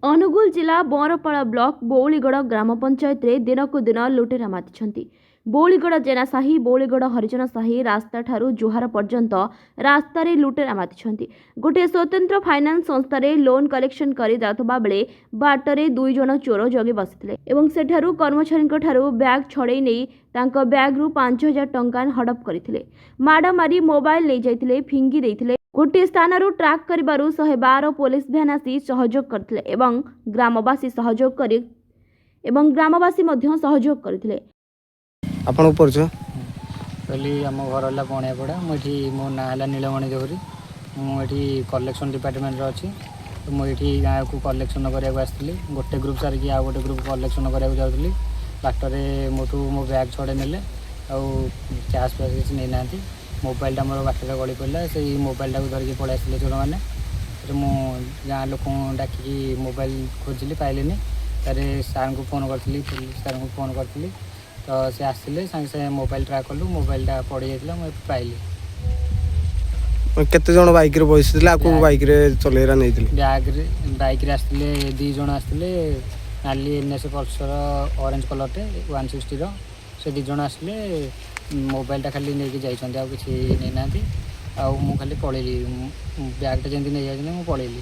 ଅନୁଗୁଳ ଜିଲ୍ଲା ବଅଁରପାଳ ବ୍ଲକ ବଉଳିଗଡ଼ ଗ୍ରାମ ପଞ୍ଚାୟତରେ ଦିନକୁ ଦିନ ଲୁଟେରା ମାତିଛନ୍ତି। ବଉଳିଗଡ଼ ଜେନା ସାହି, ବଉଳିଗଡ଼ ହରିଜନ ସାହି ରାସ୍ତାଠାରୁ ଜୁହାର ପର୍ଯ୍ୟନ୍ତ ରାସ୍ତାରେ ଲୁଟେରା ମାତିଛନ୍ତି। ଗୋଟିଏ ସ୍ୱତନ୍ତ୍ର ଫାଇନାନ୍ସ ସଂସ୍ଥାରେ ଲୋନ୍ କଲେକ୍ସନ କରି ଯାଉଥିବା ବେଳେ ବାଟରେ 2 ଜଣ ଚୋର ଜଗି ବସିଥିଲେ ଏବଂ ସେଠାରୁ କର୍ମଚାରୀଙ୍କଠାରୁ ବ୍ୟାଗ୍ ଛଡ଼େଇ ନେଇ ତାଙ୍କ ବ୍ୟାଗ୍ରୁ 5,000 ଟଙ୍କା ହଡପ କରିଥିଲେ। ମାଡ଼ ମାରି ମୋବାଇଲ ନେଇଯାଇଥିଲେ, ଫିଙ୍ଗି ଦେଇଥିଲେ। ଗୋଟିଏ ସ୍ଥାନରୁ ଟ୍ରାକ୍ କରିବାରୁ 112 ପୋଲିସ ଭ୍ୟାନ୍ ଆସି ସହଯୋଗ କରିଥିଲେ ଏବଂ ଗ୍ରାମବାସୀ ସହଯୋଗ କରିଥିଲେ। ଆପଣଙ୍କ ପରିଚୟ? କହିଲି ଆମ ଘର ହେଲା ବଣିଆପଡ଼ା। ମୋ ନାଁ ହେଲା ନୀଳମଣି ଦେହୁରୀ। ମୁଁ ଏଠି କଲେକ୍ସନ୍ ଡିପାର୍ଟମେଣ୍ଟରେ ଅଛି। ମୁଁ ଏଠି ଗାଁକୁ କଲେକ୍ସନ୍ କରିବାକୁ ଆସିଥିଲି। ଗୋଟେ ଗ୍ରୁପ୍ ସାରିକି ଆଉ ଗୋଟେ ଗ୍ରୁପ୍ କଲେକ୍ସନ୍ କରିବାକୁ ଯାଉଥିଲି। ବାଟରେ ମୋଠୁ ମୋ ବ୍ୟାଗ୍ ଛଡ଼େଇ ନେଲେ, ଆଉ କ୍ୟାସ୍ ଫ୍ୟାସ୍ କିଛି ନେଇନାହାନ୍ତି। ମୋବାଇଲଟା ମୋର ବାଟରେ ଗଳି ପଡ଼ିଲା। ସେଇ ମୋବାଇଲଟାକୁ ଧରିକି ପଳେଇ ଆସିଥିଲେ ଚୋରମାନେ। ମୁଁ ଗାଁ ଲୋକଙ୍କୁ ଡାକିକି ମୋବାଇଲ ଖୋଜିଲି, ପାଇଲିନି। ତାରେ ସାର୍ଙ୍କୁ ଫୋନ୍ କରିଥିଲି, ପୋଲିସ ସାର୍ଙ୍କୁ ଫୋନ୍ କରିଥିଲି। ତ ସେ ଆସିଲେ, ସାଙ୍ଗେ ସାଙ୍ଗେ ମୋବାଇଲ ଟ୍ରାକ୍ କଲୁ। ମୋବାଇଲଟା ପଡ଼ିଯାଇଥିଲା, ମୁଁ ପାଇଲି। କେତେ ଜଣ ବାଇକ୍ରେ ବସିଥିଲେ? ଆଉ କେଉଁ ବାଇକ୍ରେ ଚଲେଇରା ନେଇଥିଲେ? ବାଇକ୍ରେ ଆସିଥିଲେ 2 ଜଣ ଆସିଥିଲେ। ନାଲି NS ପଲ୍ସର ଅରେଞ୍ଜ କଲର୍ଟେ 160ର। ସେ 2 ଜଣ ଆସିଲେ। ମୋବାଇଲଟା ଖାଲି ନେଇକି ଯାଇଛନ୍ତି, ଆଉ କିଛି ନେଇନାହାନ୍ତି। ଆଉ ମୁଁ ଖାଲି ପଳେଇଲି। ବ୍ୟାଗ୍ଟା ଯେମିତି ନେଇଯାଇଛନ୍ତି, ମୁଁ ପଳେଇଲି।